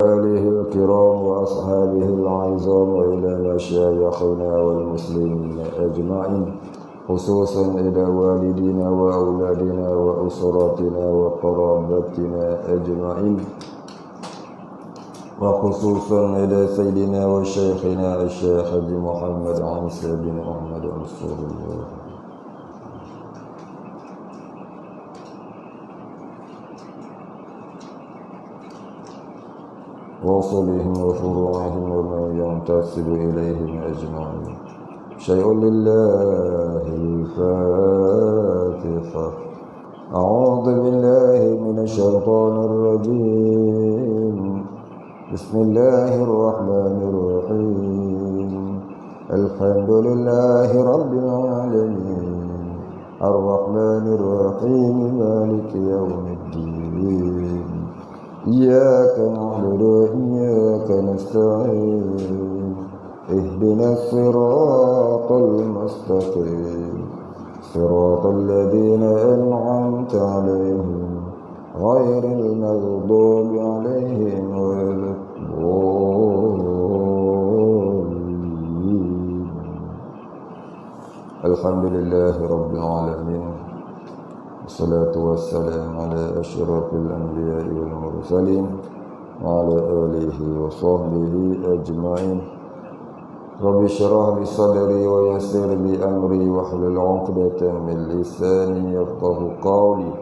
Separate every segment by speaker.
Speaker 1: آله الكرام وأصحابه العظام وإلى مشايخنا والمسلمين أجمعين خصوصا إلى والدينا وأولادنا وأسراتنا وقرابتنا أجمعين وخصوصا إلى سيدنا وشيخنا الشيخ محمد عيسى بن أحمد رسول الله وصلهم وفروعهم ومن ينتسب إليهم أجمعين. شيء لله الفاتحة. أعوذ بالله من الشيطان الرجيم. بسم الله الرحمن الرحيم. الحمد لله رب العالمين الرحمن الرحيم مالك يوم الدين إياك نعبد وإياك نستعين اهدنا الصراط المستقيم صراط الذين أنعمت عليهم غير المغضوب عليهم ولا الضالين. الحمد لله رب العالمين والصلاة والسلام على أشرف الأنبياء والمرسلين وعلى آله وصحبه أجمعين. رب اشرح لي صدري ويسر لي أمري واحلل عقدة من لساني يفقه قولي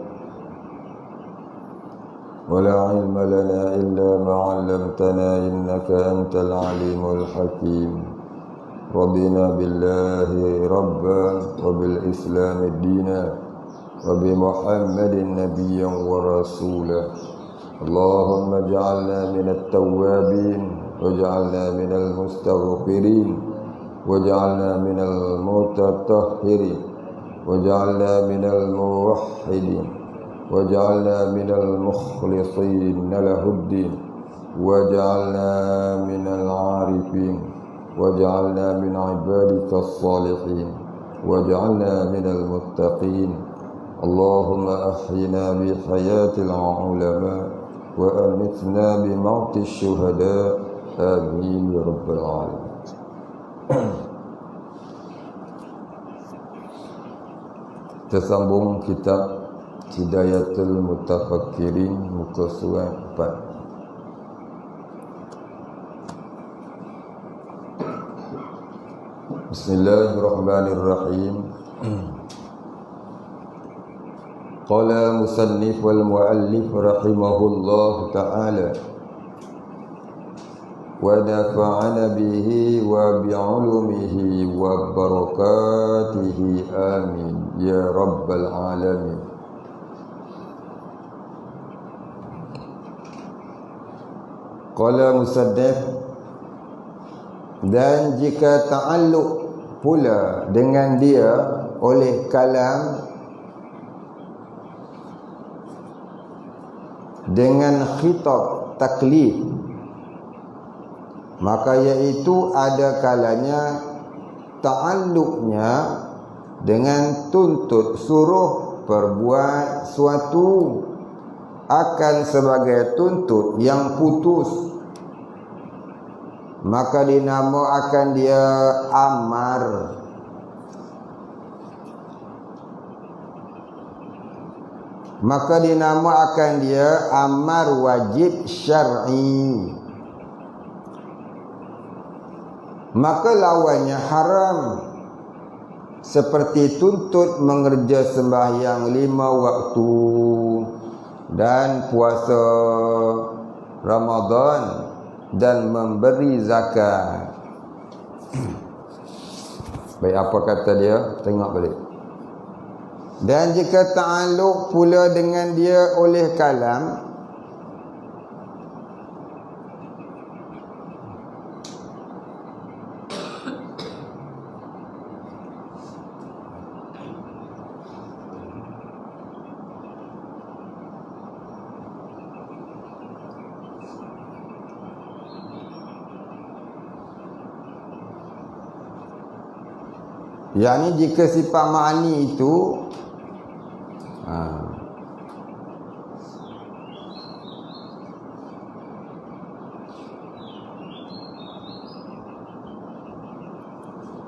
Speaker 1: ولا علم لنا إلا ما علمتنا إنك أنت العليم الحكيم. رضينا بالله ربا وبالإسلام دينا وبمحمد نبيا ورسولا. اللهم اجعلنا من التوابين واجعلنا من المستغفرين واجعلنا من المتطهرين واجعلنا من الموحدين واجعلنا من المخلصين له الدين واجعلنا من العارفين واجعلنا من عبادك الصالحين واجعلنا من المتقين. اللهم أحينا بحياة العلماء وأمتنا بموت الشهداء آمين يا رب العالمين. Tersambung kitab Hidayatul Mutafakkirin muka surat 4. Bismillahirrahmanirrahim. Qala musannif wal muallif rahimahullah ta'ala wa nafa'ana bihi wa bi'ulumihi wa barakatihi amin ya rabbal alamin. Qala musannif, dan jika ta'alluq pula dengan dia oleh kalam dengan khitab taklif, maka iaitu ada kalanya ta'alluqnya dengan tuntut suruh perbuat suatu akan sebagai tuntut yang putus, maka dinamakan dia amar. Maka dinamakan dia amar wajib syar'i. Maka lawannya haram, seperti tuntut mengerja sembahyang 5 waktu dan puasa Ramadan dan memberi zakat. Baik, apa kata dia? Tengok balik. Dan jika ta'alluq pula dengan dia oleh kalam yakni jika sifat ma'ani itu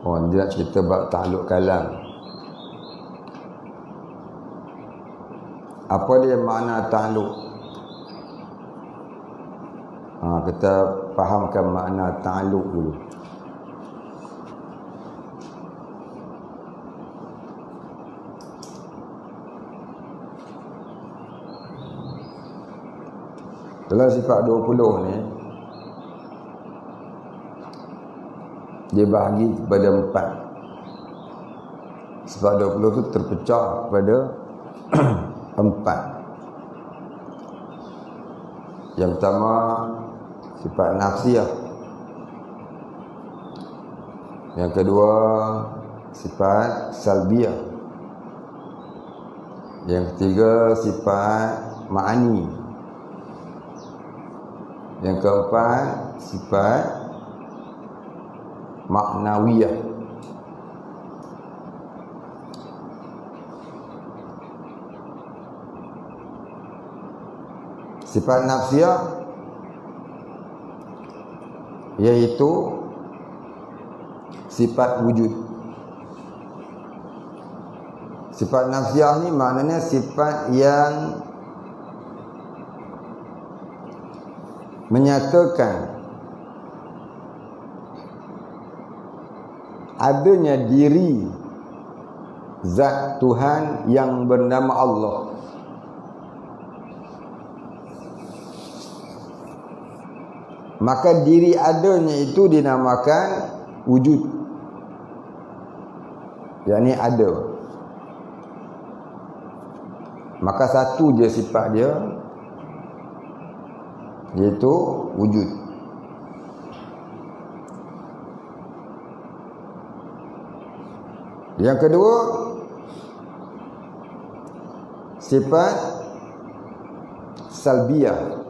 Speaker 1: Oh, dia nak cerita bab takluk kalam. Apa dia makna takluk? Kita fahamkan makna takluk dulu. Dalam sifat 20 ni, dia bahagi kepada 4. Sifat 20 tu terpecah kepada 4. Yang pertama sifat nafsiyah. Yang kedua sifat salbiyah. Yang ketiga sifat ma'ani. Yang keempat sifat maknawiyah. Sifat nafsiyah iaitu sifat wujud. Sifat nafsiyah ni maknanya sifat yang menyatakan adanya diri zat Tuhan yang bernama Allah. Maka diri adanya itu dinamakan wujud, yakni ada. Maka satu je sifat dia, iaitu wujud. Yang kedua sifat salbiyah.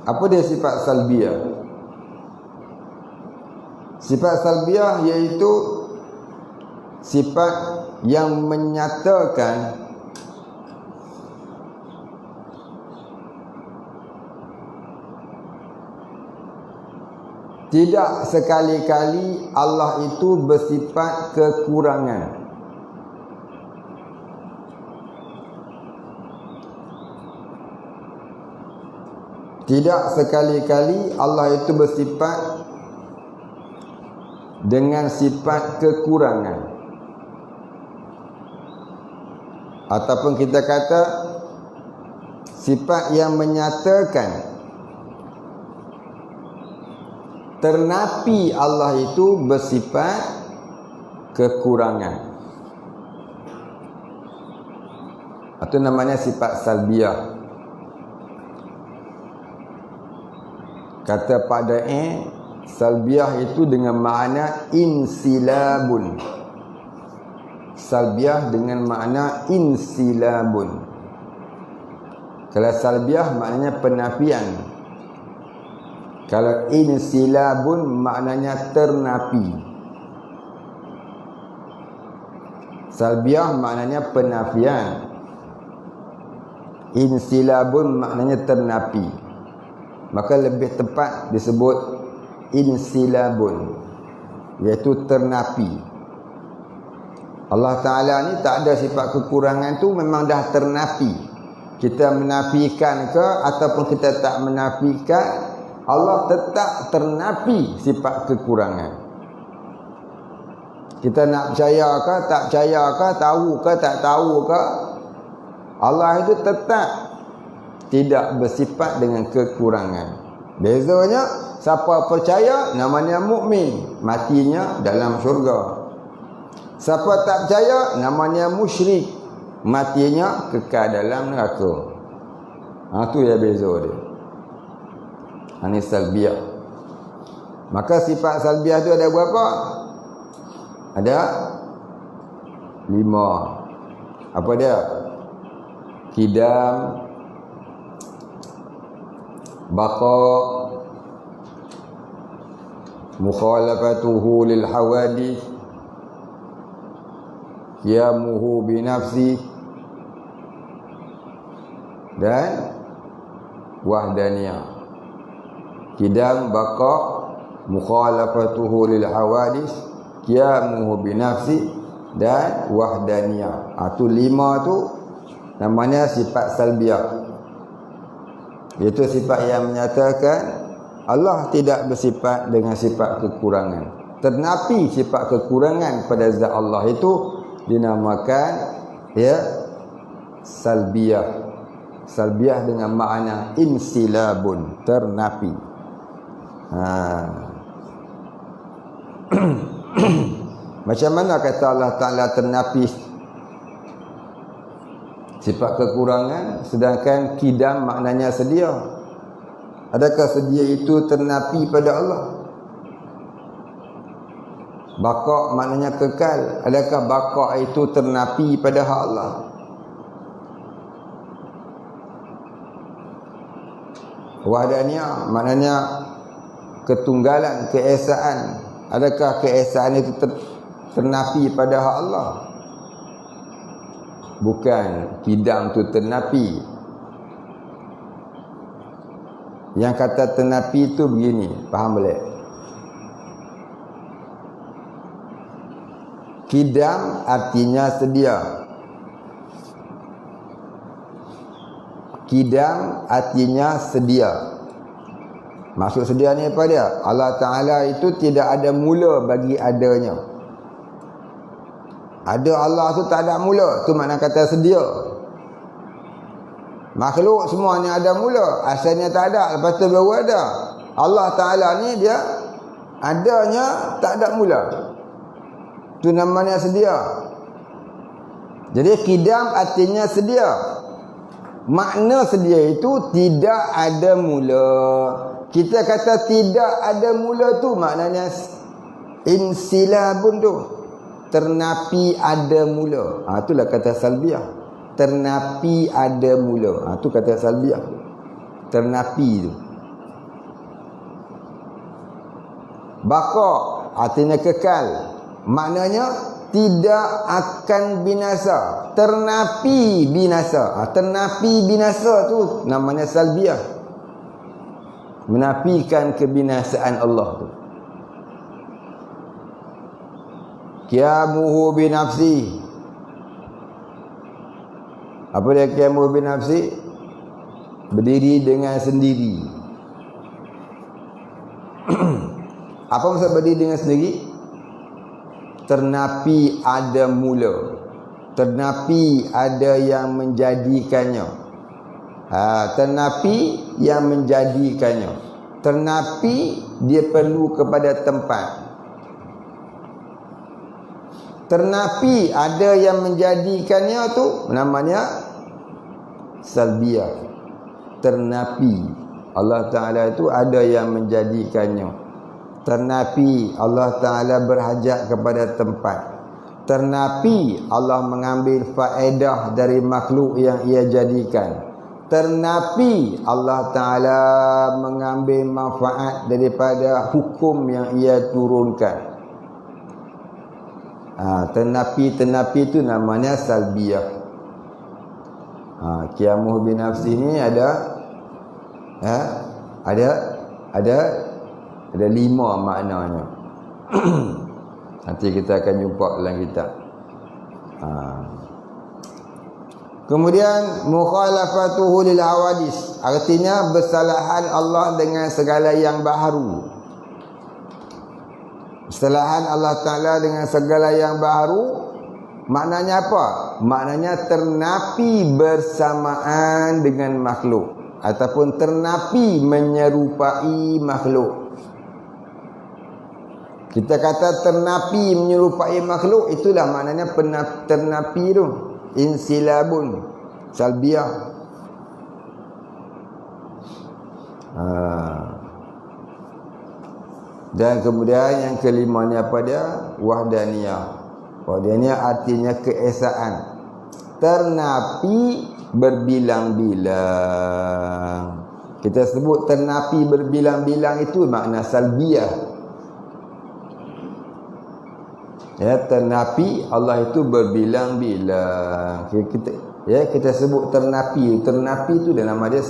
Speaker 1: Apa dia sifat salbiyah? Sifat salbiyah iaitu sifat yang menyatakan tidak sekali-kali Allah itu bersifat kekurangan. Tidak sekali-kali Allah itu bersifat dengan sifat kekurangan. Ataupun kita kata sifat yang menyatakan ternapi Allah itu bersifat kekurangan. Itu namanya sifat salbiyah. Kata Pak Da'i, salbiyah itu dengan makna insilabun. Salbiyah dengan makna insilabun. Kalau salbiyah maknanya penafian. Kalau insilabun maknanya ternapi. Salbiyah maknanya penafian. Insilabun maknanya ternapi. Maka lebih tepat disebut insilabun, iaitu ternapi. Allah Ta'ala ni tak ada sifat kekurangan tu, memang dah ternapi. Kita menafikan ke ataupun kita tak menafikan, Allah tetap ternapi sifat kekurangan. Kita nak percaya ke tak percaya ke, tahu ke tak tahu ke, Allah itu tetap tidak bersifat dengan kekurangan. Bezanya, siapa percaya namanya mukmin, matinya dalam syurga. Siapa tak percaya namanya musyrik, matinya kekal dalam neraka. Tu ya beza dia. Ini salbiyah. Maka sifat salbiyah tu ada berapa? Ada 5. Apa dia? Qidam, baqa, mukhalafatuhu lil hawadith, qiyamuhu bi nafsi, dan wahdaniyah. Qidam, baqa, mukhalafatuhu lil hawadis, qiyamuhu binafsi, dan wahdaniyah. Itu 5 tu namanya sifat salbiyah. Itu sifat yang menyatakan Allah tidak bersifat dengan sifat kekurangan. Ternapi sifat kekurangan pada zat Allah itu dinamakan salbiyah. Salbiyah dengan makna insilabun, ternapi. Macam mana kata Allah Ta'ala ternapi sifat kekurangan, sedangkan kidam maknanya sedia? Adakah sedia itu ternapi pada Allah? Baqa maknanya kekal. Adakah baqa itu ternapi pada hak Allah? Wahdaniyah maknanya ketunggalan, keesaan. Adakah keesaan itu ternapi pada hak Allah? Bukan. Kidam tu ternapi. Yang kata ternapi itu begini, faham boleh? Kidam artinya sedia. Kidam artinya sedia. Maksud sedia ni apa dia? Allah Ta'ala itu tidak ada mula bagi adanya. Ada Allah tu tak ada mula. Tu makna kata sedia. Makhluk semuanya ada mula. Asalnya tak ada, lepas tu baru ada. Allah Ta'ala ni dia adanya tak ada mula. Tu namanya sedia. Jadi kidam artinya sedia. Makna sedia itu tidak ada mula. Kita kata tidak ada mula tu maknanya insilabun tu, ternapi ada mula. Itulah kata salbiyah. Ternapi ada mula. Itu kata salbiyah. Ternapi tu. Baqa artinya kekal. Maknanya tidak akan binasa. Ternapi binasa. Ternapi binasa tu namanya salbiyah. Menafikan kebinasaan Allah tu. Qiyamuhu binafsi. Apa dia qiyamuhu binafsi? Berdiri dengan sendiri. Apa maksud berdiri dengan sendiri? Ternapi ada mula. Ternapi ada yang menjadikannya. Ternapi yang menjadikannya. Ternapi dia perlu kepada tempat. Ternapi ada yang menjadikannya tu namanya salbiyah. Ternapi Allah Ta'ala itu ada yang menjadikannya. Ternapi Allah Ta'ala berhajat kepada tempat. Ternapi Allah mengambil faedah dari makhluk yang ia jadikan. Ternapi Allah Ta'ala mengambil manfaat daripada hukum yang ia turunkan. Ternapi itu namanya salbiyah. Qiyamuh binafsi ni ada 5 maknanya. Nanti kita akan jumpa dalam kitab. Kemudian mukhalafatuhu lil hawadis, artinya bersalahan Allah dengan segala yang baharu. Bersalahan Allah Ta'ala dengan segala yang baharu maknanya apa? Maknanya ternapi bersamaan dengan makhluk, ataupun ternapi menyerupai makhluk. Kita kata ternapi menyerupai makhluk, itulah maknanya ternapi tu. Insilabun, salbiyah. Dan kemudian yang kelima ni apa dia? Wahdaniyah. Wahdaniyah artinya keesaan. Ternapi berbilang-bilang. Kita sebut ternapi berbilang-bilang itu makna salbiyah. Ternapi Allah itu berbilang-bilang. Kita sebut ternapi. Ternapi itu dia nama dia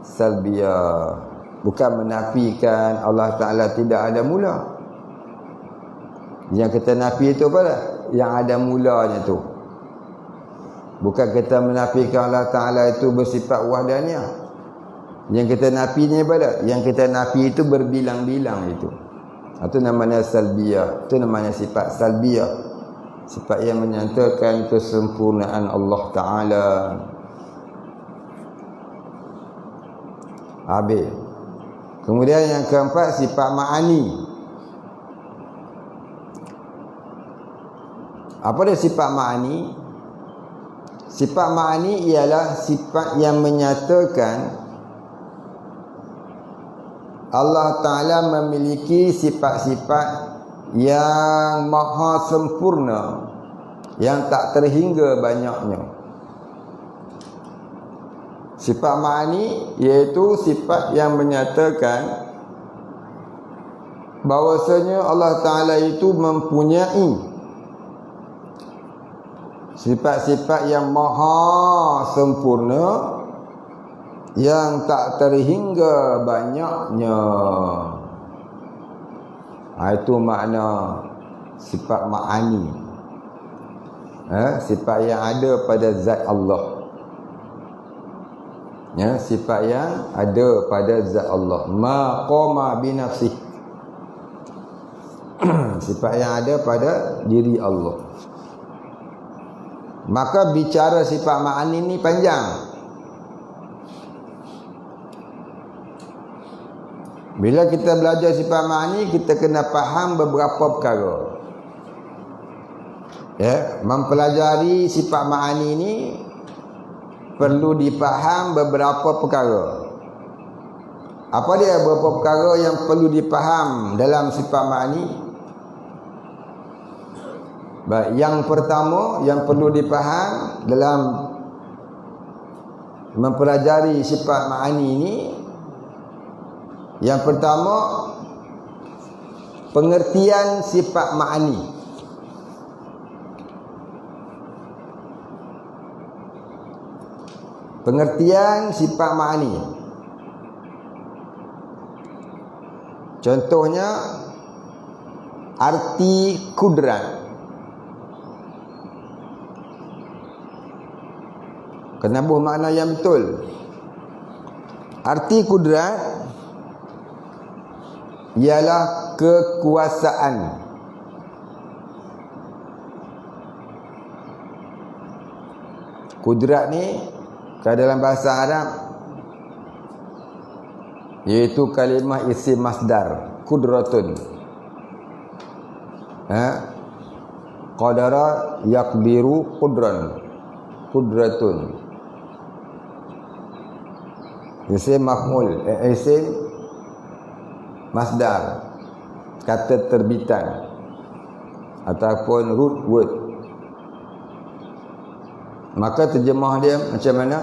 Speaker 1: salbiyah. Bukan menafikan Allah Ta'ala tidak ada mula. Yang kita nafi itu apa dah? Yang ada mulanya tu. Bukan kita menafikan Allah Ta'ala itu bersifat wahdaniyah. Yang kita nafi ni apa dah? Yang kita nafi itu berbilang-bilang itu. Itu namanya salbiyah. Itu namanya sifat salbiyah. Sifat yang menyatakan kesempurnaan Allah Ta'ala. Habis. Kemudian yang keempat, sifat ma'ani. Apa dia sifat ma'ani? Sifat ma'ani ialah sifat yang menyatakan Allah Ta'ala memiliki sifat-sifat yang maha sempurna, yang tak terhingga banyaknya. Sifat ma'ani iaitu sifat yang menyatakan bahawasanya Allah Ta'ala itu mempunyai sifat-sifat yang maha sempurna, yang tak terhingga banyaknya. Itu makna sifat ma'ani. Sifat yang ada pada zat Allah. Sifat yang ada pada zat Allah. Ma qama bi nafsih. Sifat yang ada pada diri Allah. Maka bicara sifat ma'ani ni panjang. Bila kita belajar sifat ma'ani, kita kena faham beberapa perkara. Mempelajari sifat ma'ani ni perlu dipaham beberapa perkara. Apa dia beberapa perkara yang perlu dipaham dalam sifat ma'ani? Baik, yang pertama yang perlu dipaham dalam mempelajari sifat ma'ani ini, yang pertama, pengertian sifat ma'ani. Pengertian sifat ma'ani. Contohnya, arti kudrat. Kena buh makna yang betul. Arti kudrat ialah kekuasaan. Kudrat ni kalau dalam bahasa Arab iaitu kalimah isim masdar, kudratun. Qadara yaqdiru qudran, kudratun. Isim maf'ul, isim masdar, kata terbitan ataupun root word. Maka terjemah dia macam mana?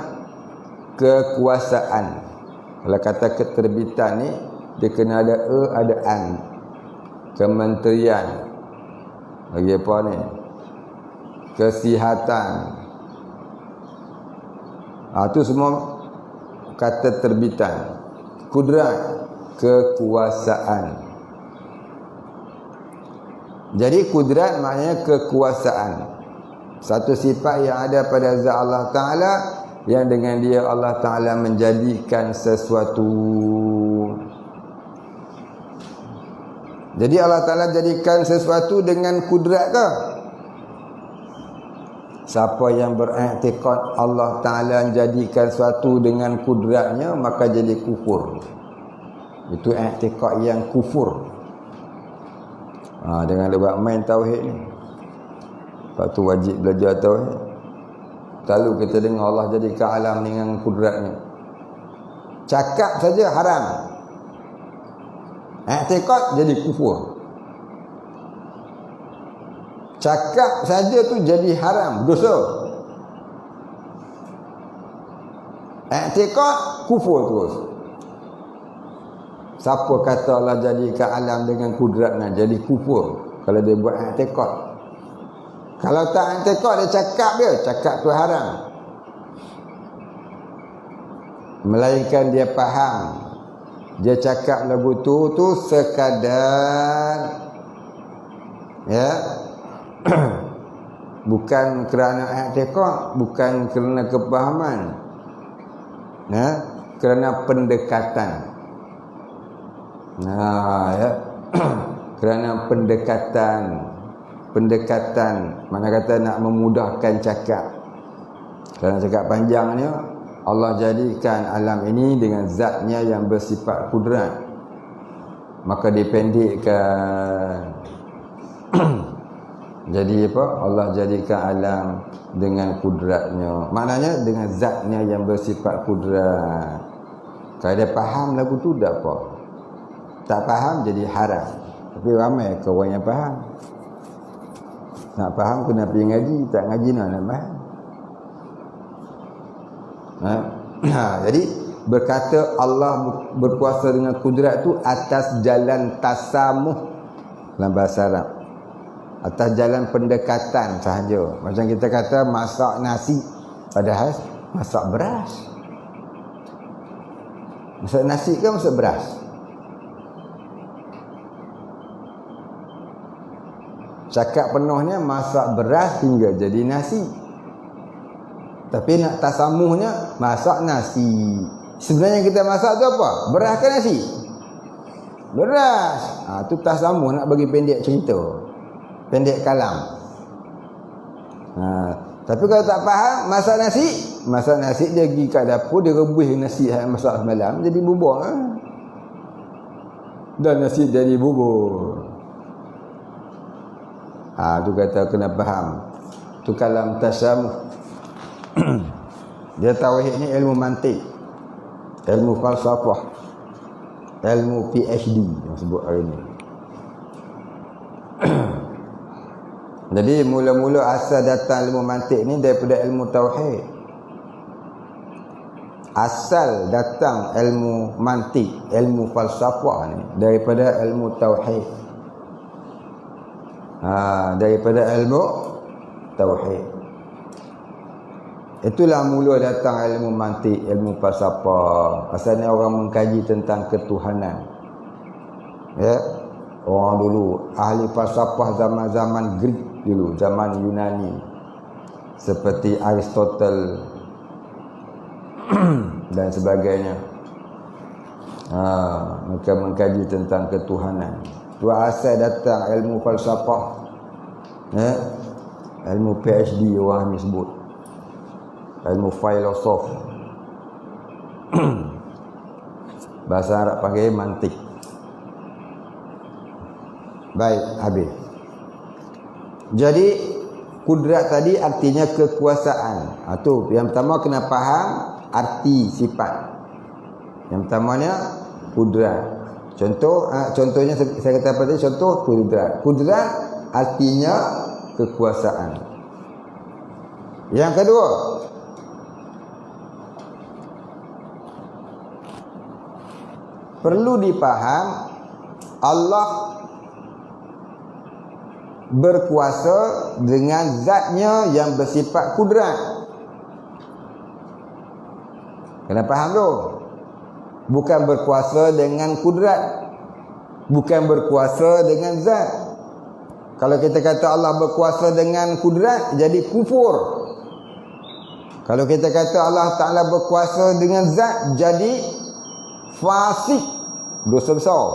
Speaker 1: Kekuasaan. Kalau kata keterbitan ni, dia kena ada ada an. Kementerian. Lagi apa ni? Kesihatan. Itu semua kata terbitan. Kudrat, kekuasaan. Jadi kudrat maknanya kekuasaan. Satu sifat yang ada pada zat Allah Ta'ala, yang dengan dia Allah Ta'ala menjadikan sesuatu. Jadi Allah Ta'ala jadikan sesuatu dengan kudrat ke? Siapa yang beriktikad Allah Ta'ala jadikan sesuatu dengan kudratnya, maka jadi kufur. Itu iktikad yang kufur. Dengan dia buat main tauhid ni. Lepas tu wajib belajar tauhid. Lalu kita dengar Allah jadikan alam dengan kudratnya. Cakap saja haram. I'tiqad jadi kufur. Cakap saja tu jadi haram, dosa. I'tiqad kufur terus. Siapa kata Allah jadikan alam dengan kudratnya, jadi kufur kalau dia buat i'tiqad. Kalau tak i'tiqad, dia cakap tu haram. Melainkan dia faham dia cakap lagu tu sekadar ya bukan kerana i'tiqad, bukan kerana kepahaman, ya, kerana pendekatan. Nah, ya. Kerana pendekatan, mana kata nak memudahkan cakap. Kerana cakap panjangnya, Allah jadikan alam ini dengan zatnya yang bersifat kudrat, maka dipendekkan. Jadi apa? Allah jadikan alam dengan kudratnya. Maknanya dengan zatnya yang bersifat kudrat. Kalau dia faham lagu tu tak apa. Tak faham jadi haram. Tapi ramai kawan yang faham. Nak faham kena pergi ngaji, tak ngaji nak faham. Jadi berkata Allah berkuasa dengan kudrat tu atas jalan tasamuh dalam bahasa Arab. Atas jalan pendekatan sahaja. Macam kita kata masak nasi, padahal masak beras. Masak nasi ke masak beras? Cakap penuhnya masak beras hingga jadi nasi. Tapi nak tasamuhnya masak nasi. Sebenarnya kita masak tu apa? Beras ke nasi? Beras. Tu tasamuh, nak bagi pendek cerita. Pendek kalam. Tapi kalau tak faham masak nasi dia pergi kat dapur, dia rebus nasi yang masak semalam jadi bubur. Dan nasi jadi bubur. Tu kata kena faham. Tu kalam tasamuh. Dia tauhid ni ilmu mantik, ilmu falsafah, ilmu PhD yang sebut hari ni. Jadi mula-mula asal datang ilmu mantik ni daripada ilmu tauhid. Asal datang ilmu mantik, ilmu falsafah ni daripada ilmu tauhid. Daripada ilmu tauhid. Itulah mula datang ilmu mantik, ilmu falsafah. Asalnya orang mengkaji tentang ketuhanan. Ya. Orang dulu ahli falsafah zaman-zaman Greek dulu, zaman Yunani, seperti Aristotle dan sebagainya. Mereka mengkaji tentang ketuhanan. Itu asal datang ilmu falsafah. Ya. Ilmu PhD orang ni sebut. Ilmu filosof. Bahasa Arab panggil mantik. Baik, habis. Jadi kudrat tadi artinya kekuasaan. Tu yang pertama kena faham arti sifat. Yang pertamanya kudrat. Contohnya saya kata apa tadi? Contoh kudrat. Kudrat artinya kekuasaan. Yang kedua, perlu dipaham Allah berkuasa dengan zatnya yang bersifat kudrat. Kena faham tu. Bukan berkuasa dengan kudrat, bukan berkuasa dengan zat. Kalau kita kata Allah berkuasa dengan kudrat, jadi kufur. Kalau kita kata Allah Ta'ala berkuasa dengan zat, jadi fasik, dosa besar.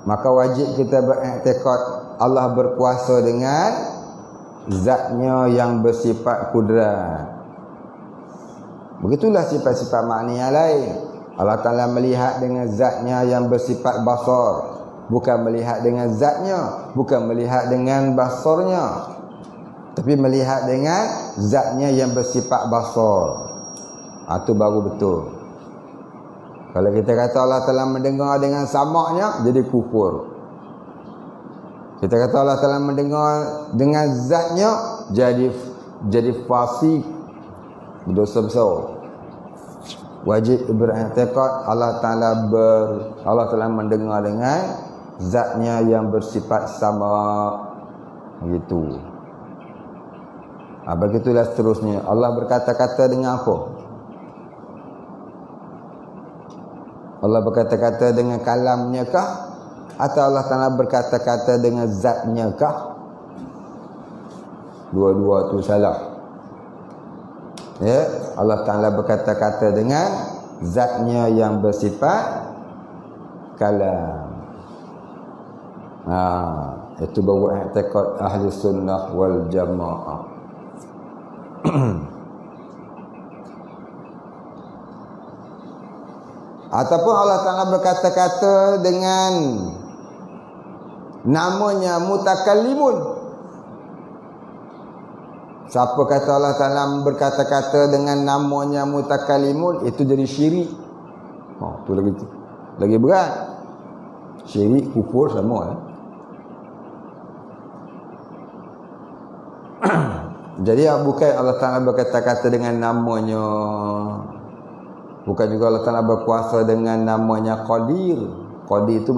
Speaker 1: Maka wajib kita beriktikad Allah berkuasa dengan zatnya yang bersifat kudrat. Begitulah sifat-sifat makna yang lain. Allah Ta'ala melihat dengan zatnya yang bersifat basar, bukan melihat dengan zatnya, bukan melihat dengan basarnya, tapi melihat dengan zatnya yang bersifat basar. Itu baru betul. Kalau kita kata Allah Ta'ala mendengar dengan samaknya, jadi kufur. Kita kata Allah Ta'ala mendengar dengan zatnya, jadi fasik, berdosa besar. Wajib beriktikad Allah Ta'ala mendengar dengan zatnya yang bersifat sama. Begitu. Begitulah seterusnya. Allah berkata-kata dengan apa? Allah berkata-kata dengan kalamnya kah? Atau Allah Ta'ala berkata-kata dengan zatnya kah? Dua-dua tu salah. Ya, Allah Ta'ala berkata-kata dengan zatnya yang bersifat kalam. Itu baru i'tiqad ahli sunnah wal jamaah. Ataupun Allah Ta'ala berkata-kata dengan namanya mutakallimun. Siapa kata Allah Ta'ala berkata-kata dengan namanya mutakallimun, itu jadi syirik. Tu lagi berat. Syirik, kufur sama. Jadi bukan Allah Ta'ala berkata-kata dengan namanya. Bukan juga Allah Ta'ala berkuasa dengan namanya Qadir. Qadir itu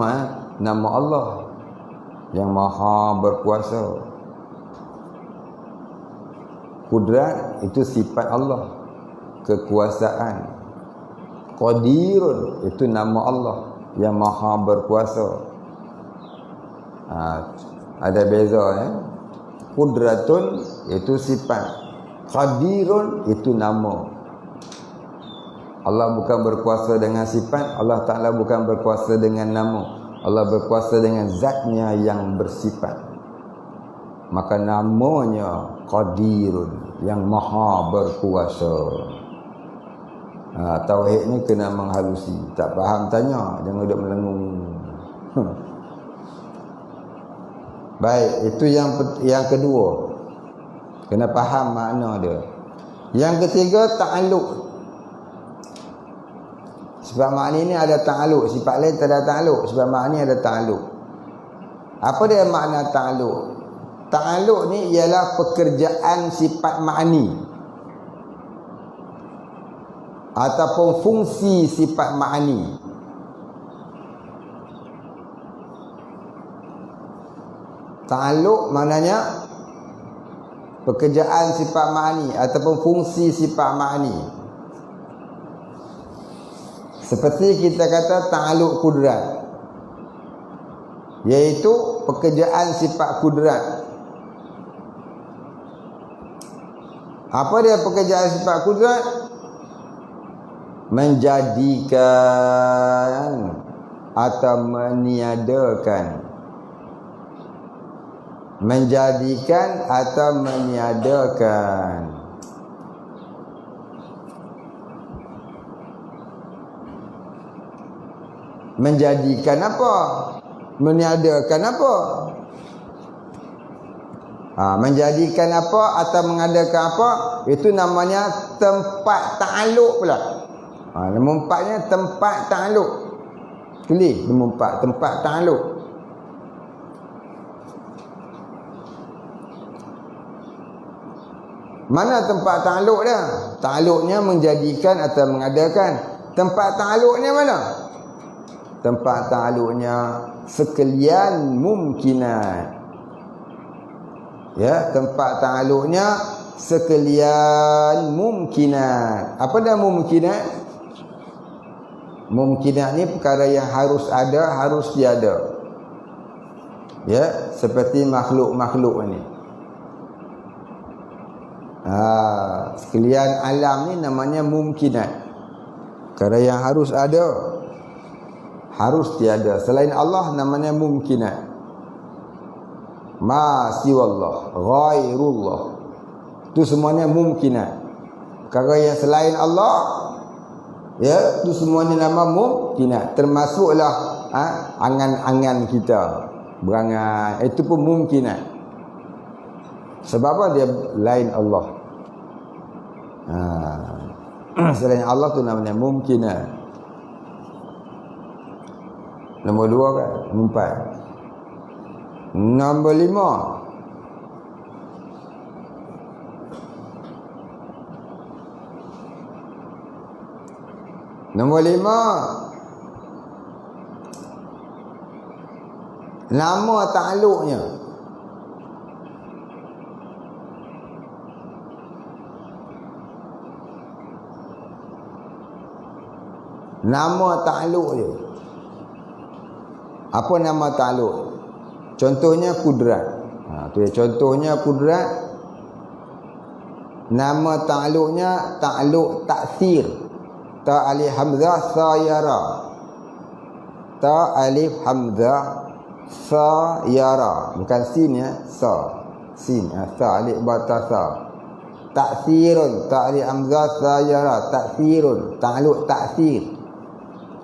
Speaker 1: nama Allah yang maha berkuasa. Kudrat itu sifat Allah, kekuasaan. Qadirun itu nama Allah yang maha berkuasa. Ada beza Qudratun itu sifat, Qadirun itu nama. Allah bukan berkuasa dengan sifat, Allah Ta'ala bukan berkuasa dengan nama. Allah berkuasa dengan zatnya yang bersifat. Maka namanya Qadirun, yang maha berkuasa. Tauhid ni kena menghalusi. Tak faham tanya, jangan duduk melengung. Baik, itu yang kedua. Kena faham makna dia. Yang ketiga, ta'alluq. Sebab makna ni ada ta'alluq, sifat lain tak ada ta'alluq. Sebab makna ni ada ta'alluq. Apa dia makna ta'alluq? Ta'alluq ni ialah pekerjaan sifat ma'ni ataupun fungsi sifat ma'ni. Ta'alluq maknanya pekerjaan sifat ma'ni ataupun fungsi sifat ma'ni. Seperti kita kata ta'alluq kudrat, iaitu pekerjaan sifat kudrat. Apa dia pekerjaan sifat kudrat? Menjadikan atau meniadakan. Menjadikan atau meniadakan. Menjadikan apa? Meniadakan apa? Menjadikan apa atau mengadakan apa, itu namanya tempat ta'alluq pula. Nombor 4-nya tempat ta'alluq. Tulis nombor 4, tempat ta'alluq. Mana tempat ta'alluq dia? Ta'alluqnya menjadikan atau mengadakan. Tempat ta'alluqnya mana? Tempat ta'alluqnya sekalian mumkinat. Ya, tempat ta'alluqnya sekalian mumkinat. Apa dah mumkinat? Mumkinat ni perkara yang harus ada, harus tiada. Ya, seperti makhluk-makhluk ni. Sekalian alam ni namanya mumkinat. Perkara yang harus ada, harus tiada. Selain Allah namanya mumkinat. Ma siwallah, ghairullah, itu semuanya mumkinat. Perkara yang selain Allah, ya, itu semuanya nama mumkinat. Termasuklah angan-angan kita, berangan, itu pun mumkinat. Sebab apa? Dia lain Allah. Selain Allah tu namanya mumkinat. Nombor 2 kan? Nombor 4. Nombor 5. Nombor 5, nama ta'alluqnya. Nama ta'aluk je. Apa nama ta'aluk? Contohnya kudrat. Tu ya, contohnya kudrat. Nama ta'aluknya ta'aluk taksir. Ta alif hamzah sayara. Ta alif hamzah sayara. Bukan sin ya, sa. Sin, sa alif bata sa. Taksirun, ta alif hamzah sayara. Taksirun, ta'aluk taksir.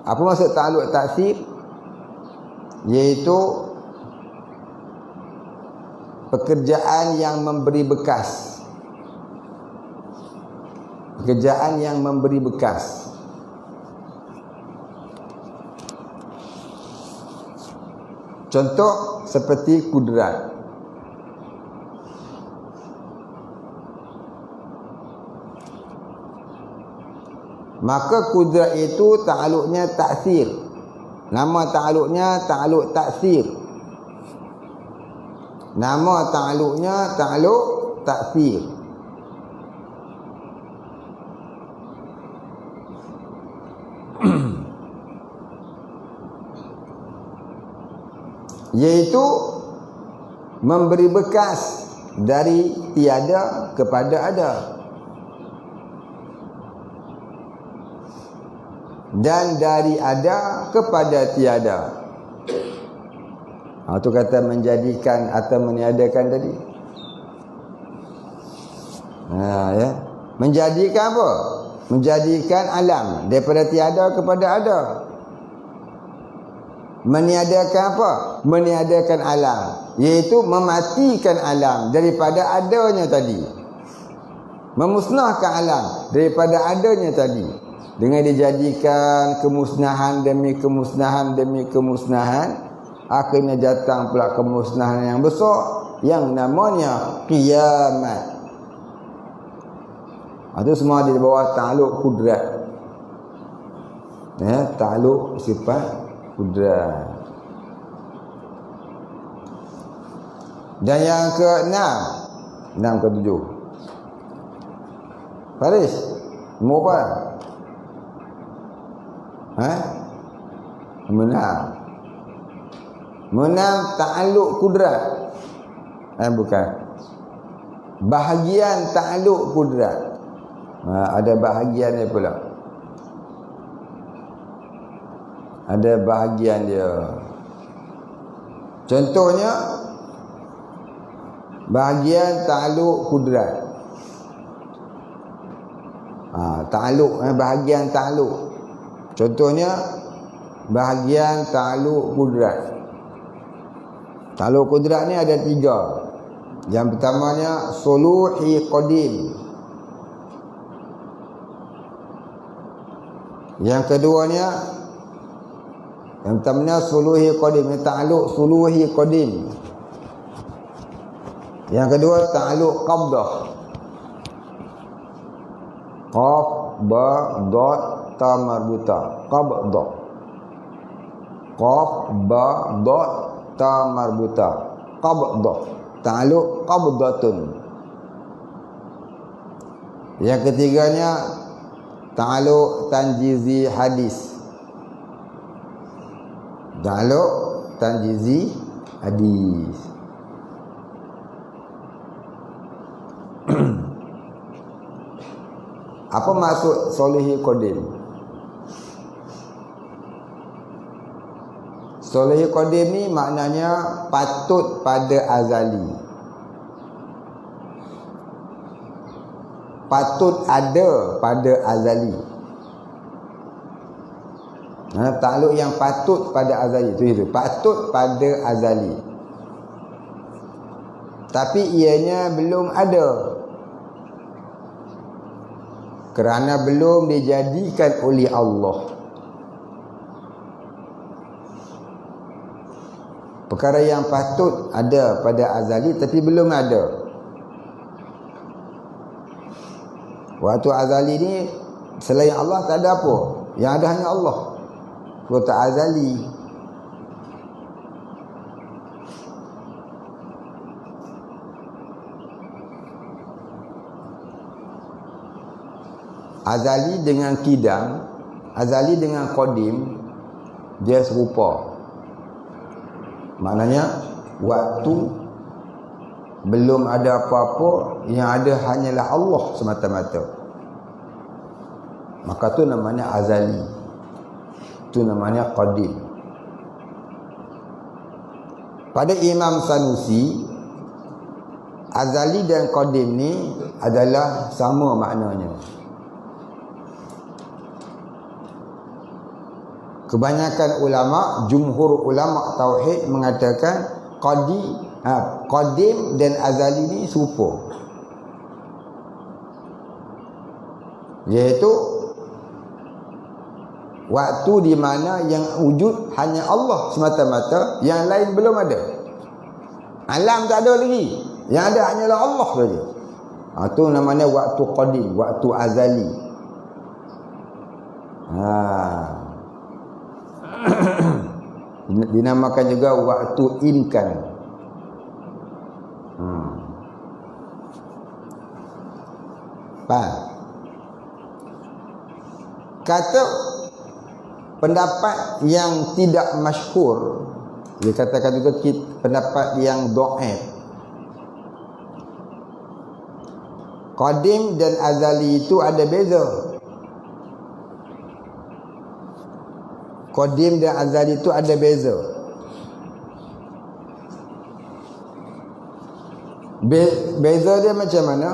Speaker 1: Apa maksud ta'aluk taksir? Iaitu pekerjaan yang memberi bekas. Pekerjaan yang memberi bekas. Contoh seperti kudrat. Maka kudrat itu ta'aluknya taksir. Nama ta'aluknya ta'aluk taksir. Nama ta'aluknya ta'aluk taksir. Iaitu memberi bekas dari tiada kepada ada, dan dari ada kepada tiada. Itu kata menjadikan atau meniadakan tadi. Ya. Menjadikan apa? Menjadikan alam daripada tiada kepada ada. Meniadakan apa? Meniadakan alam, iaitu mematikan alam daripada adanya tadi. Memusnahkan alam daripada adanya tadi, dengan dijadikan kemusnahan demi kemusnahan demi kemusnahan. Akhirnya datang pula kemusnahan yang besar, yang namanya kiamat. Itu semua di bawah ta'aluk kudrat. Ya, ta'aluk sifat kudrat. Dan yang ke-6, 6 ke 7. Faris, mau apa? Menang ta'aluk kudrat. Bukan. Bahagian ta'aluk kudrat. Ada bahagian dia pula. Ada bahagian dia. Contohnya bahagian ta'aluk kudrat. Ta'aluk, bahagian ta'aluk. Contohnya bahagian ta'aluk kudrat. Ta'aluk kudrat ni ada 3. Yang pertamanya suluhi qadim. Yang keduanya, yang pertamanya suluhi qadim, ta'aluk suluhi qadim. Yang kedua ta'aluk qabdah. Qaf ba dot ta marbuta. Qabdah. Qaf ba dot ta marbuta. Qabdah. Ta'aluk qabdatun. Yang ketiganya ta'aluk tanjizi hadis. Ta'aluk tanjizi hadis. Apa maksud solihi qadim? Solihi qadim ni maknanya patut pada azali. Patut ada pada azali. Ta'aluk yang patut pada azali itu. Patut pada azali. Tapi ianya belum ada, kerana belum dijadikan oleh Allah. Perkara yang patut ada pada azali tapi belum ada. Waktu azali ni selain Allah tak ada apa. Yang ada hanya Allah. Kalau tak azali. Azali dengan kidam azali dengan qadim dia serupa. Maknanya waktu belum ada apa-apa, yang ada hanyalah Allah semata-mata. Maka tu namanya azali. Tu namanya qadim. Pada Imam Sanusi, azali dan qadim ni adalah sama maknanya. Kebanyakan ulama, jumhur ulama tauhid mengatakan qadim dan azali ni serupa. Iaitu waktu di mana yang wujud hanya Allah semata-mata, yang lain belum ada. Alam tak ada lagi. Yang ada hanyalah Allah saja. Itu namanya waktu qadim, waktu azali. Dinamakan juga waktu imkan. Faham? Kata pendapat yang tidak masyhur, dia katakan juga pendapat yang dhaif. Qadim dan azali itu ada beza. Qadim dan azali itu ada beza. Beza dia macam mana?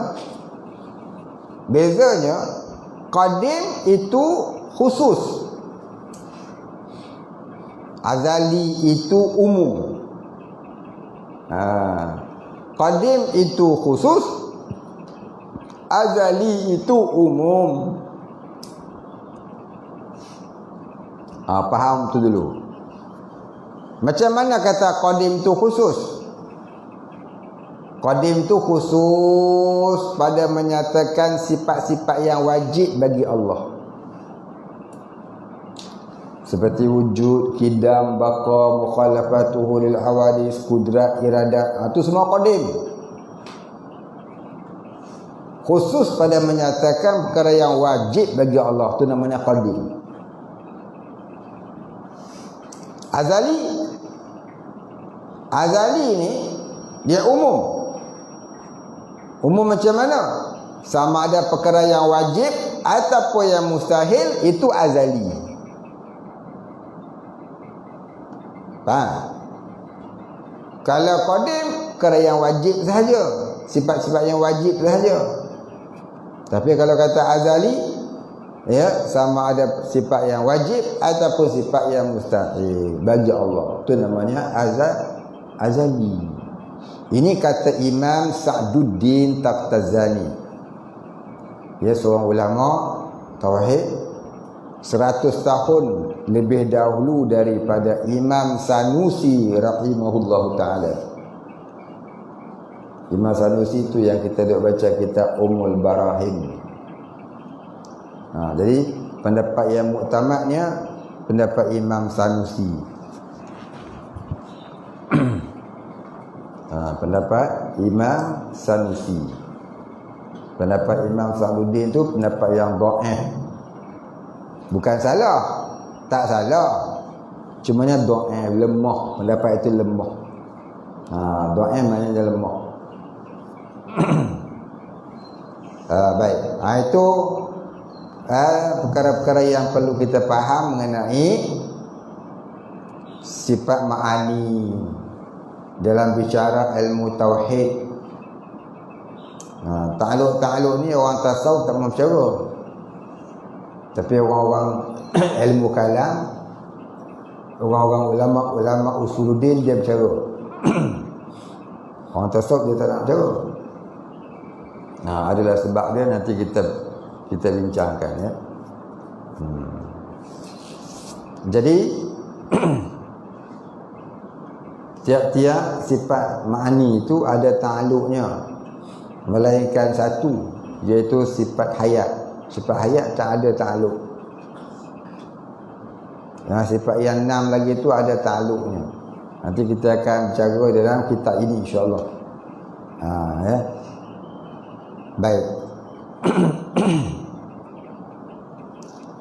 Speaker 1: Bezanya, qadim itu khusus, azali itu umum. Qadim itu khusus, azali itu umum. Faham tu dulu. Macam mana kata qadim tu khusus? Qadim tu khusus pada menyatakan sifat-sifat yang wajib bagi Allah. Seperti wujud, qidam, baqa, mukhalafatuhu lil hawadis, kudrat, iradat. Itu semua qadim. Khusus pada menyatakan perkara yang wajib bagi Allah, itu namanya qadim. Azali ni dia umum. Umum macam mana? Sama ada perkara yang wajib ataupun yang mustahil, itu azali. Faham? Kalau qadim, perkara yang wajib sahaja, sifat-sifat yang wajib sahaja. Tapi kalau kata azali, ya, sama ada sifat yang wajib ataupun sifat yang mustahil bagi Allah. Itu namanya azali. Ini kata Imam Sa'duddin Taqtazani. Dia seorang ulama tauhid 100 tahun lebih dahulu daripada Imam Sanusi rahimahullahu ta'ala. Imam Sanusi itu yang kita duk baca kitab Ummul Barahim. Jadi pendapat yang muktamadnya pendapat Imam Sanusi. Pendapat Imam Sanusi. Pendapat Imam Sa'duddin itu pendapat yang dhaif. Bukan salah, tak salah, cumanya dhaif, lemah. Pendapat itu lemah. Dhaif maknanya dia lemah. Baik. Itu perkara-perkara yang perlu kita faham mengenai sifat ma'ani dalam bicara ilmu tauhid. Ta'aluk ni orang tasawuf tak mahu bercara, tapi orang-orang ilmu kalam, orang-orang ulama usuluddin dia bercara. Orang tasawuf dia tak nak bercara. Adalah sebab dia, nanti kita bincangkan, ya. Jadi tiap-tiap sifat ma'ani itu ada ta'aluknya, melainkan satu, iaitu sifat hayat. Sifat hayat tak ada ta'aluk. Sifat yang 6 lagi itu ada ta'aluknya. Nanti kita akan bicara dalam kitab ini, insyaAllah. Ya. Baik.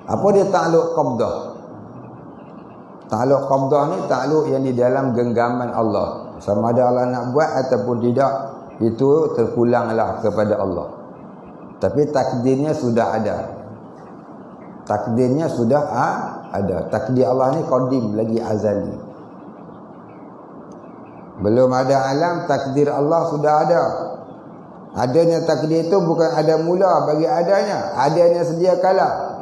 Speaker 1: Apa dia takluk qabdah? Takluk qabdah ni takluk yang di dalam genggaman Allah. Sama ada Allah nak buat ataupun tidak, itu terpulanglah kepada Allah. Tapi takdirnya sudah ada. Takdirnya sudah ada. Takdir Allah ni qadim, lagi azali. Belum ada alam, takdir Allah sudah ada. Adanya takdir itu bukan ada mula bagi adanya. Adanya sedia kala.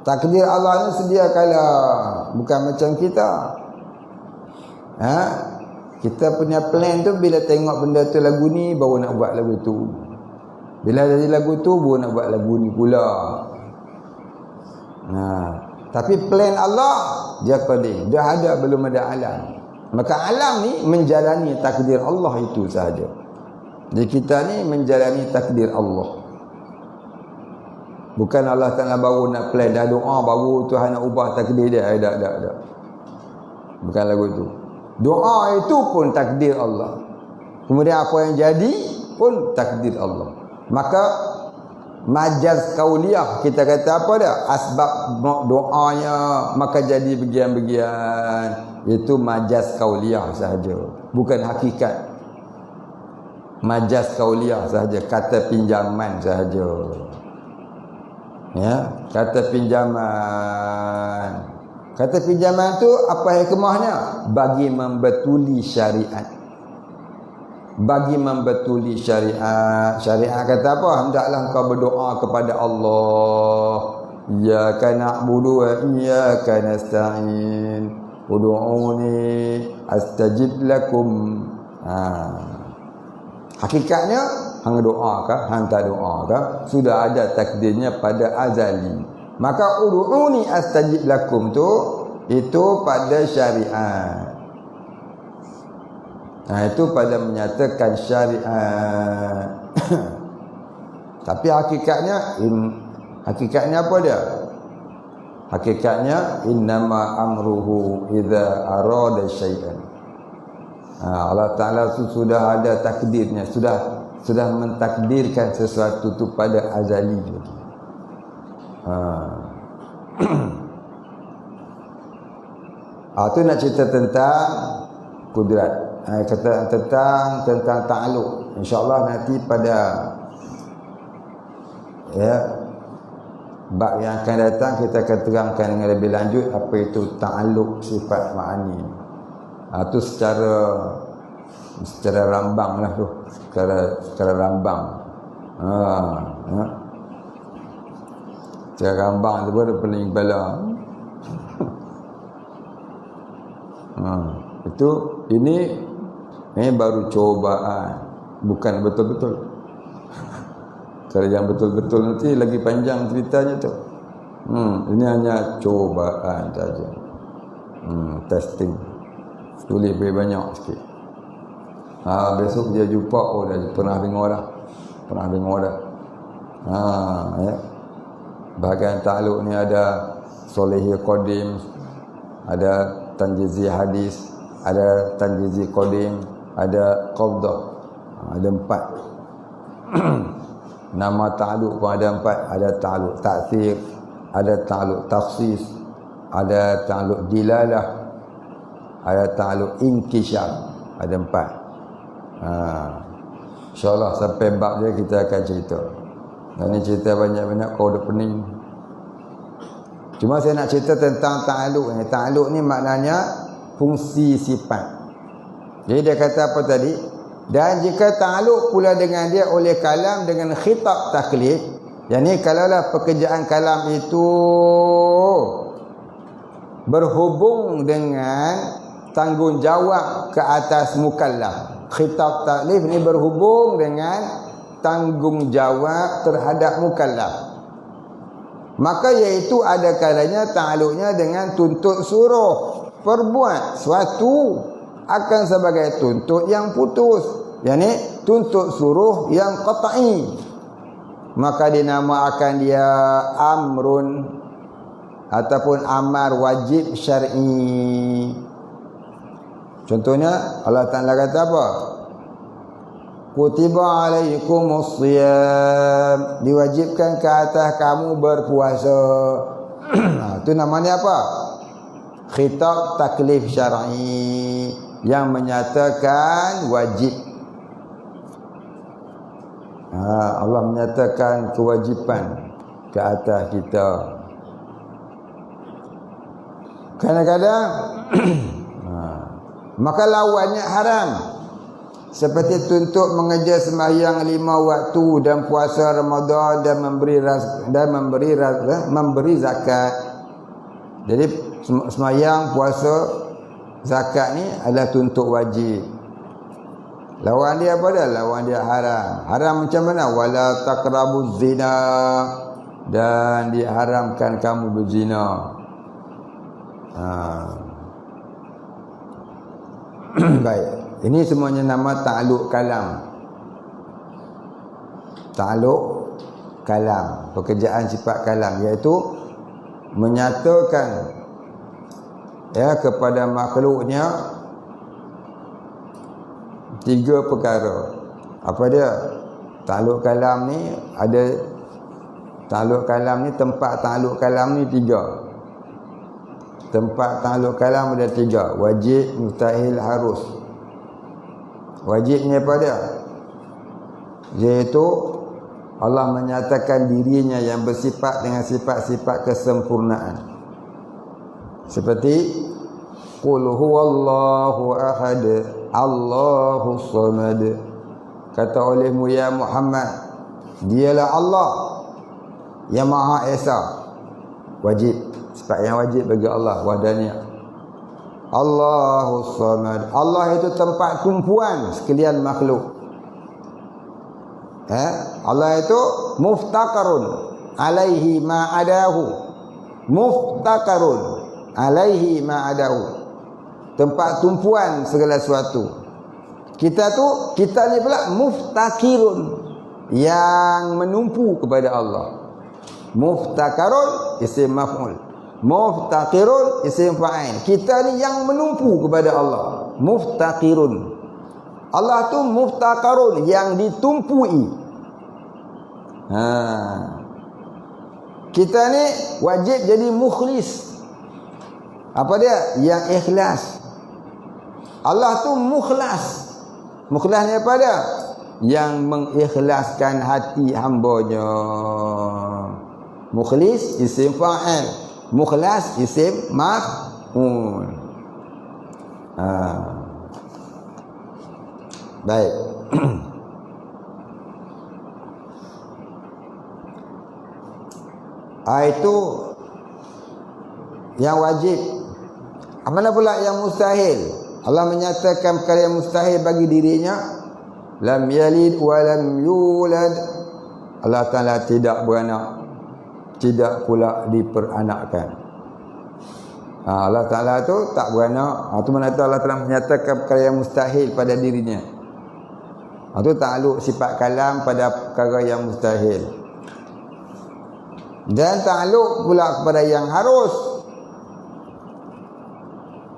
Speaker 1: Takdir Allah ni sedia kala. Bukan macam kita. Kita punya plan tu bila tengok benda tu lagu ni, baru nak buat lagu tu. Bila jadi lagu tu, baru nak buat lagu ni pula. Tapi plan Allah, dia qadim. Dia ada, belum ada alam. Maka alam ni menjalani takdir Allah itu sahaja. Jadi kita ni menjalani takdir Allah. Bukan Allah Ta'ala baru nak plan, dah doa baru Tuhan nak ubah takdir dia. Tak. Bukan lagu itu. Doa itu pun takdir Allah. Kemudian apa yang jadi pun takdir Allah. Maka majaz kauliyah, kita kata apa dah? Asbab doanya maka jadi bagian-bagian. Itu majaz kauliyah sahaja, bukan hakikat. Majaz kauliyah sahaja, kata pinjaman sahaja. Ya, kata pinjaman. Kata pinjaman tu apa hikmahnya? Bagi membetuli syariat. Bagi membetuli syariat. Syariat kata apa? Hendaklah kau berdoa kepada Allah. Iyyaka na'budu wa iyyaka nasta'in. Ud'uni astajib lakum. Hakikatnya hang doa ke, hang tak doa ke, sudah ada takdirnya pada azali. Maka ud'uni astajib lakum tu, itu pada syariat. Itu pada menyatakan syariat. Tapi hakikatnya apa dia? Hakikatnya innama amruhu idza arada syai'an. Allah Ta'ala sudah ada takdirnya, sudah mentakdirkan sesuatu itu pada azali. Itu nak cerita tentang kudrat. Kata tentang ta'alluq. InsyaAllah nanti pada bab yang akan datang kita akan terangkan dengan lebih lanjut apa itu ta'alluq sifat ma'ani. Itu secara rambang lah tu. Secara rambang. Secara rambang tu pun pening kepala. Ini baru cobaan, bukan betul-betul. Kalau yang betul-betul nanti lagi panjang ceritanya tu. Ini hanya cobaan saja. Testing. Tulis lebih banyak sikit. Besok dia jumpa, dah pernah dengar dah. Bahagian ta'alluq ni ada Solehi Qadim, ada Tanjizi Hadis, ada Tanjizi Qadim, ada Qabdah. Ada 4. Nama ta'alluq pun ada 4. Ada ta'alluq ta'thir, ada ta'alluq takhsis, ada ta'alluq dilalah, ada ta'alluq inkishaf. Ada 4. InsyaAllah sampai bab dia kita akan cerita. Dan ni cerita banyak-banyak, kau dah pening. Cuma saya nak cerita tentang ta'alluq ni. Ta'alluq ni maknanya fungsi sifat. Jadi dia kata apa tadi? Dan jika ta'alluq pula dengan dia oleh kalam dengan khitab taklif, yakni kalaulah pekerjaan kalam itu berhubung dengan tanggungjawab ke atas mukallaf. Khitab taklif ni berhubung dengan tanggungjawab terhadap mukallaf. Maka iaitu ada kalanya ta'alluqnya dengan tuntut suruh perbuat suatu akan sebagai tuntut yang putus, yakni tuntut suruh yang qat'i. Maka dinamakan dia amrun ataupun amar wajib syar'i. Contohnya Allah Ta'ala kata apa? kutiba alaikumus shiyam, diwajibkan ke atas kamu berpuasa. Itu namanya apa? Khitab taklif syar'i yang menyatakan wajib. Allah menyatakan kewajipan ke atas kita. Kadang-kadang maka lawannya haram, seperti tuntut mengejar sembahyang 5 waktu dan puasa Ramadan dan memberi zakat. Jadi sembahyang, puasa, zakat ni adalah tuntut wajib. Lawan dia apa dah? Lawan dia haram. Haram macam mana? Wala taqrabuz zina, dan diharamkan kamu berzina. Baik, ini semuanya nama ta'alluq kalam. Ta'alluq kalam, pekerjaan sifat kalam, iaitu menyatakan kepada makhluknya 3 perkara. Apa dia? Ta'alluq kalam ni ada, ta'alluq kalam ni, tempat ta'alluq kalam ni 3. Tempat ta'alluq kalam ada 3. Wajib, mustahil, harus. Wajibnya apa dia? Iaitu Allah menyatakan dirinya yang bersifat dengan sifat-sifat kesempurnaan. Seperti qul huwallahu ahad, Allahus samad. Kata olehmu ya Muhammad, dialah Allah yang Maha Esa. Wajib, sifat yang wajib bagi Allah, wahdaniyah. Allahus samad, Allah itu tempat tumpuan sekalian makhluk. Allah itu muftaqarun alaihi ma adahu. Muftaqarun alaihi ma adahu, tempat tumpuan segala sesuatu. Kita ni pula muftaqirun, yang menumpu kepada Allah. Muftaqarun isim maf'ul, muftaqirun isim fa'il. Kita ni yang menumpu kepada Allah. Muftaqirun. Allah tu muftaqarun, yang ditumpui. Kita ni wajib jadi mukhlis. Apa dia? Yang ikhlas. Allah tu mukhlas. Mukhlas ni apa dia? Yang mengikhlaskan hati hambanya. Mukhlis isim fa'il, mukhlas isim maf'ul. Baik. Itu yang wajib. Mana pula yang mustahil? Allah menyatakan perkara yang mustahil bagi dirinya. Lam yalid wa lam yulad. Allah Ta'ala tidak beranak, tidak pula diperanakkan. Allah Ta'ala tu tak beranak. Itu mana tu Allah Ta'ala menyatakan perkara yang mustahil pada dirinya. Itu ta'alluq sifat kalam pada perkara yang mustahil. Dan ta'alluq pula kepada yang harus.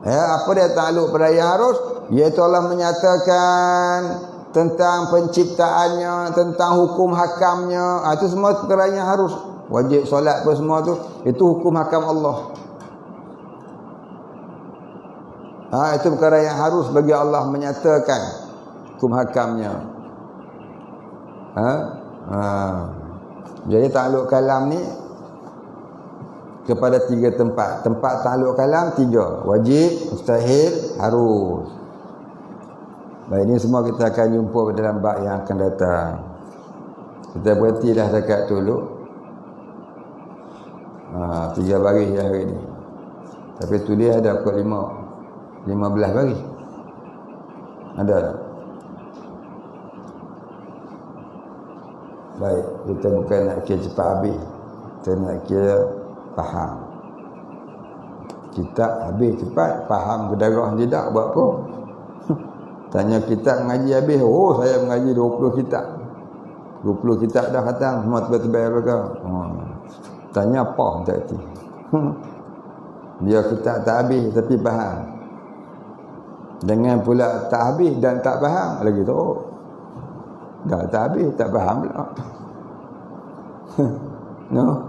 Speaker 1: Apa dia ta'alluq pada yang harus? Iaitu Allah menyatakan tentang penciptaannya, tentang hukum hakamnya. Itu semua perkara yang harus. Wajib solat pun semua tu, itu hukum hakam Allah. Itu perkara yang harus bagi Allah menyatakan hukum hakamnya. Jadi ta'alluq kalam ni kepada 3 tempat. Tempat ta'alluq kalam 3. Wajib, mustahil, harus. Baik, ini semua kita akan jumpa dalam bab yang akan datang. Kita berhentilah dekat dulu. 3 baris hari ni. Tapi tulis ada pukul 15 baris. Ada tak? Baik, kita bukan nak kira cepat habis, kita nak kira faham. Kitab habis cepat, faham kedarah tidak, buat apa? Tanya kitab mengaji habis, saya mengaji 20 kitab. 20 kitab dah khatam, semua tebal-tebal belakang. Tanya apa tadi? Dia kitab tak habis tapi faham. Dengan pula tak habis dan tak faham lagi tu. Dah tak habis, tak faham pula. No?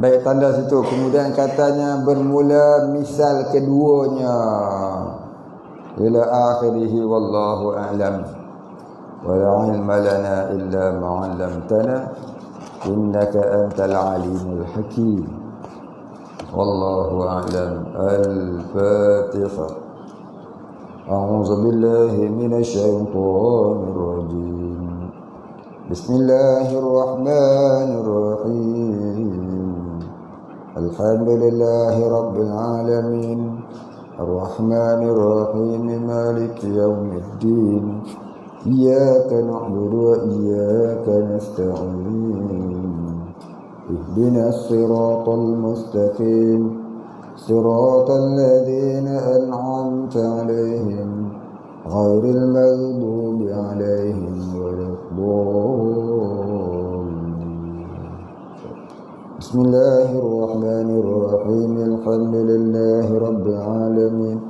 Speaker 1: Baik, tanda situ. Kemudian katanya bermula misal keduanya ila akhirih wallahu a'lam. Wa la ilma lana illa ma 'allamtana innaka antal alimul hakim. Wallahu a'lam. Al-Fatihah. A'udzu billahi minasy syaithanir rajim. Bismillahirrahmanirrahim. Alhamdulillahi rabbil alamin. Ar-Rahmanir-Rahim. Maliki yaumiddin. Iyyaka na'budu wa iyyaka nasta'in. Ihdinas siratal mustaqim. Siratal ladzina an'amta 'alaihim ghairil maghdubi 'alaihim waladdallin. Bismillahirrahmanirrahim. Alhamdulillahi rabbil alamin.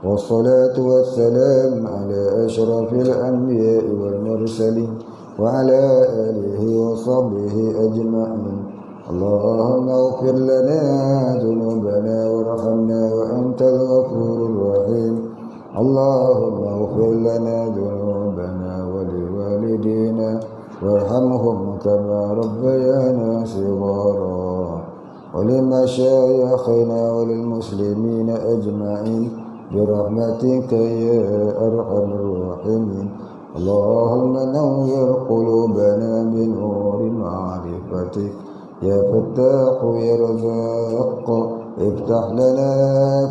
Speaker 1: Wassalatu wassalamu ala asyrafil anbiya'i wal mursalin wa ala alihi wa sahbihi ajma'in. Allahumma ighfir lana dhunubana warhamna wa antal ghafurur rahim. Allahumma ighfir lana dhunubana wa liwalidina warhamhum kama rabbayana shighara. Wa limashayikhina wa lilmuslimina ajma'in birahmatika ya arhamar rahimin. Allahumma nawwir qulubana bi nuri ma'rifatik ya Fattah ya Razzaq. Iftah lana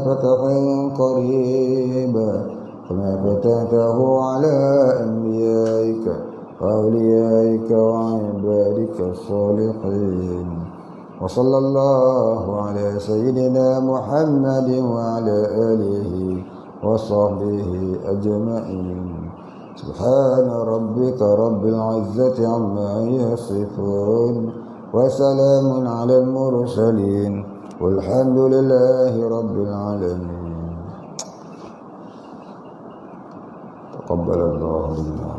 Speaker 1: fathan qariba kama fatahtahu ala anbiyaika wa awliyaika wa ibadika as-salihin. Wa sallallahu ala sayyidina Muhammadin wa ala alihi wa sahbihi ajma'in. Subhana rabbika rabbil izzati amma yasifun wa salamun ala al-mursalin walhamdulillahi rabbil alamin. Taqabbalallahu minna.